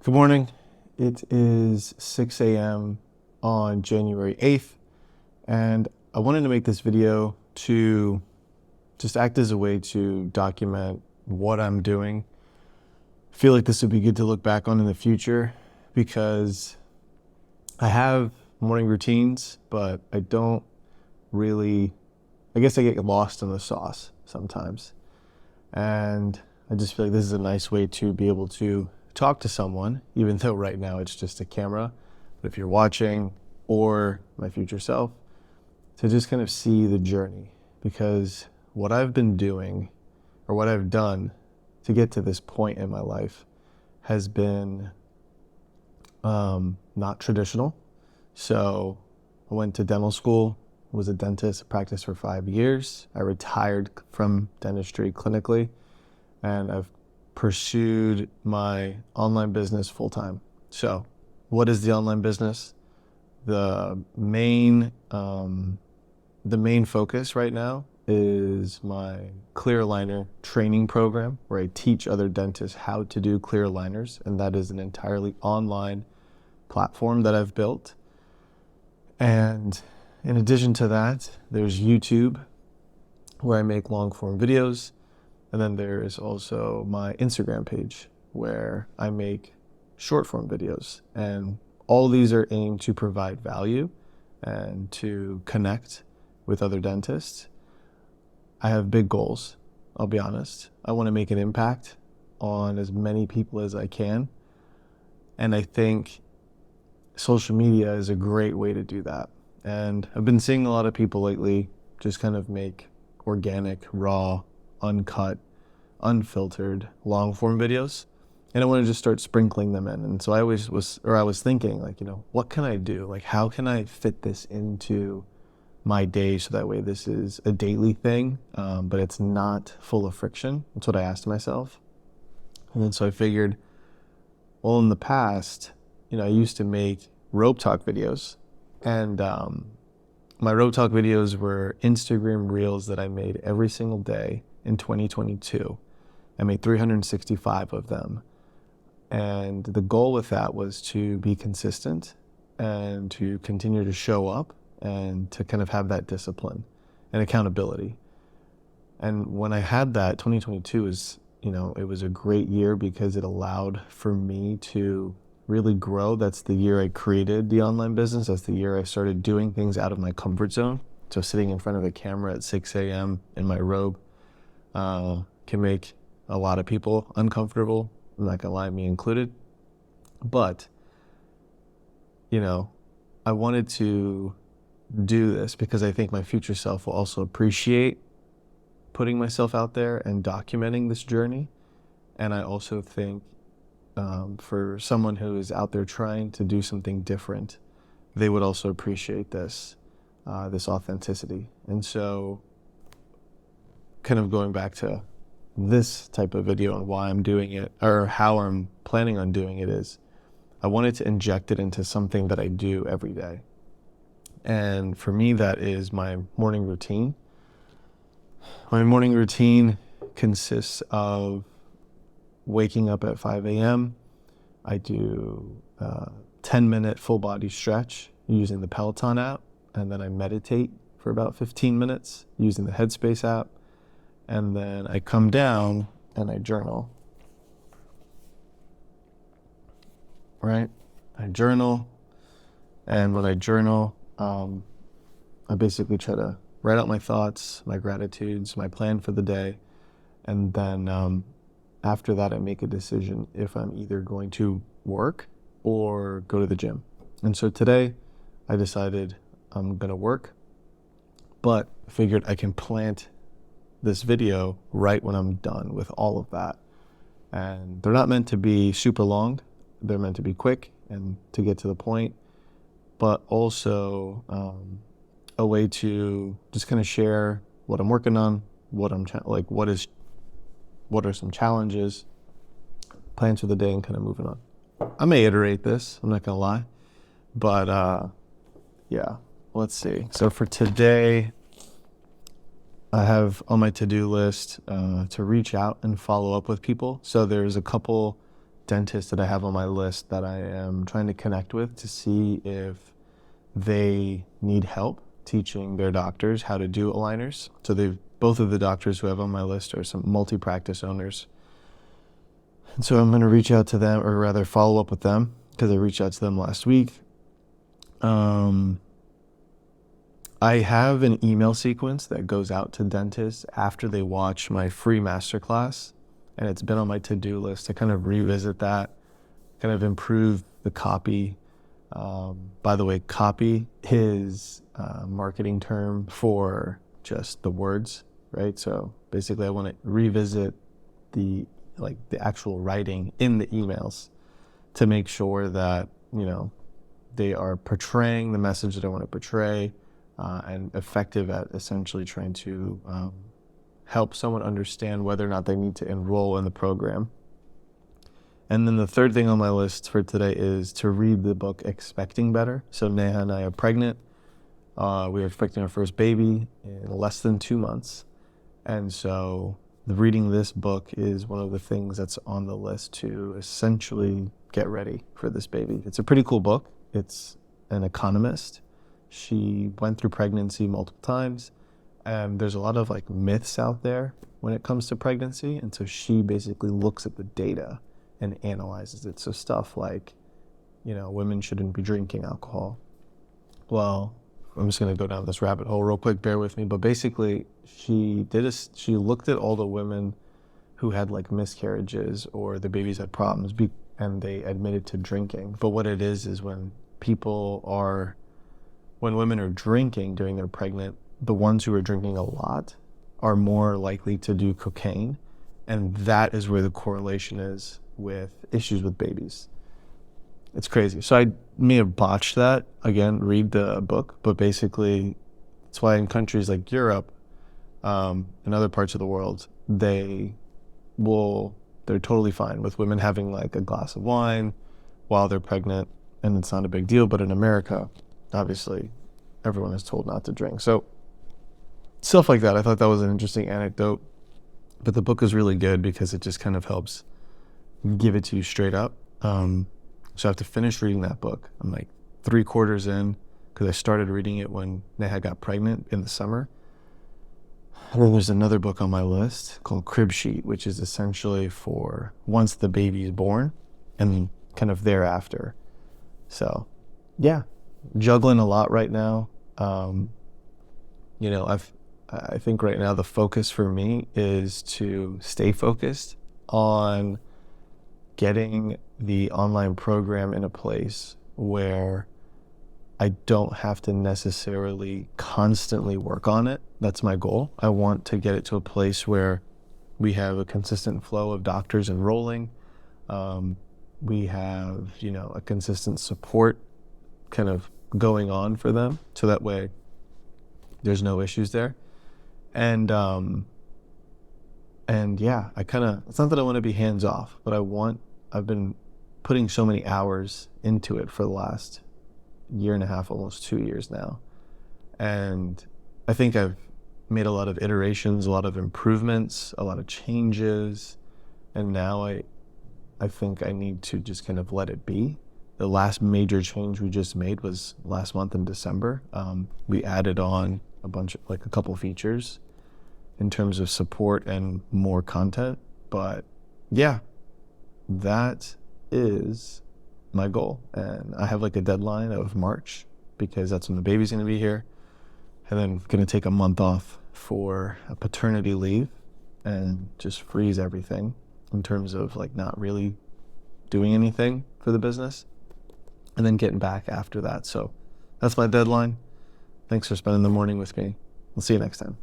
Good morning. It is 6 a.m. on January 8th, and I wanted to make this video to just act as a way to document what I'm doing. I feel like this would be good to look back on in the future because I have morning routines, but I don't really, I guess I get lost in the sauce sometimes. And I just feel like this is a nice way to be able to talk to someone, even though right now it's just a camera. But if you're watching, or my future self, to just kind of see the journey. Because what I've been doing, or what I've done to get to this point in my life, has been not traditional. So I went to dental school, was a dentist, practiced for 5 years. I retired from dentistry clinically, and I've pursued my online business full time. So what is the online business? The main focus right now is my clear aligner training program, where I teach other dentists how to do clear aligners, and that is an entirely online platform that I've built. And in addition to that, there's YouTube, where I make long form videos. And then there is also my Instagram page, where I make short form videos. And all these are aimed to provide value and to connect with other dentists. I have big goals, I'll be honest. I want to make an impact on as many people as I can. And I think social media is a great way to do that. And I've been seeing a lot of people lately just kind of make organic, raw, uncut, unfiltered, long form videos. And I want to just start sprinkling them in. And so I was thinking, like, what can I do? Like, how can I fit this into my day so that way this is a daily thing, but it's not full of friction? That's what I asked myself. And then so I figured, well, in the past, I used to make rope talk videos. And my rope talk videos were Instagram reels that I made every single day in 2022. I made 365 of them. And the goal with that was to be consistent and to continue to show up and to kind of have that discipline and accountability. And when I had that, 2022 is, it was a great year because it allowed for me to really grow. That's the year I created the online business. That's the year I started doing things out of my comfort zone. So sitting in front of a camera at 6 a.m. in my robe can make a lot of people uncomfortable. I'm not gonna lie, me included. But, I wanted to do this because I think my future self will also appreciate putting myself out there and documenting this journey. And I also think for someone who is out there trying to do something different, they would also appreciate this authenticity. And so kind of going back to this type of video and why I'm doing it, or how I'm planning on doing it, is I wanted to inject it into something that I do every day. And for me, that is my morning routine. My morning routine consists of waking up at 5 a.m. I do a 10-minute full body stretch using the Peloton app, and then I meditate for about 15 minutes using the Headspace app. And then I come down and I journal, right? I journal, and when I journal, I basically try to write out my thoughts, my gratitudes, my plan for the day. And then after that, I make a decision if I'm either going to work or go to the gym. And so today I decided I'm gonna work, but I figured I can plant this video right when I'm done with all of that. And they're not meant to be super long. They're meant to be quick and to get to the point, but also a way to just kind of share what I'm working on, what are some challenges, plans for the day, and kind of moving on. I may iterate this, I'm not gonna lie, but yeah, let's see. So for today, I have on my to-do list to reach out and follow up with people. So there's a couple dentists that I have on my list that I am trying to connect with to see if they need help teaching their doctors how to do aligners. So both of the doctors who I have on my list are some multi-practice owners. And so I'm going to reach out to them, or rather follow up with them, because I reached out to them last week. I have an email sequence that goes out to dentists after they watch my free masterclass, and it's been on my to-do list to kind of revisit that, kind of improve the copy. By the way, copy is a marketing term for just the words, right? So basically I want to revisit the actual writing in the emails to make sure that, they are portraying the message that I want to portray, and effective at essentially trying to help someone understand whether or not they need to enroll in the program. And then the third thing on my list for today is to read the book Expecting Better. So Neha and I are pregnant. We are expecting our first baby in less than 2 months. And so reading this book is one of the things that's on the list to essentially get ready for this baby. It's a pretty cool book. It's an economist. She went through pregnancy multiple times. And there's a lot of myths out there when it comes to pregnancy. And so she basically looks at the data and analyzes it. So stuff like, women shouldn't be drinking alcohol. Well, I'm just going to go down this rabbit hole real quick. Bear with me. But basically, she looked at all the women who had miscarriages or the babies had problems, and they admitted to drinking. But what it is when women are drinking during their pregnant, the ones who are drinking a lot are more likely to do cocaine. And that is where the correlation is with issues with babies. It's crazy. So I may have botched that. Again, read the book. But basically, that's why in countries like Europe and other parts of the world, they're totally fine with women having a glass of wine while they're pregnant, and it's not a big deal. But in America, obviously, everyone is told not to drink. So stuff like that. I thought that was an interesting anecdote. But the book is really good because it just kind of helps give it to you straight up. So I have to finish reading that book. I'm 3/4 in, because I started reading it when Neha got pregnant in the summer. And then there's another book on my list called Crib Sheet, which is essentially for once the baby is born and kind of thereafter. So yeah, juggling a lot right now. I think right now the focus for me is to stay focused on getting the online program in a place where I don't have to necessarily constantly work on it. That's my goal. I want to get it to a place where we have a consistent flow of doctors enrolling. We have, a consistent support kind of going on for them, so that way there's no issues there. And yeah, it's not that I want to be hands off, but I've been putting so many hours into it for the last 1.5 years, almost 2 years now. And I think I've made a lot of iterations, a lot of improvements, a lot of changes. And now I think I need to just kind of let it be. The last major change we just made was last month in December. We added on a couple features in terms of support and more content. But yeah, that is my goal. And I have a deadline of March, because that's when the baby's going to be here. And then going to take a month off for a paternity leave and just freeze everything in terms of not really doing anything for the business, and then getting back after that. So that's my deadline. Thanks for spending the morning with me. We'll see you next time.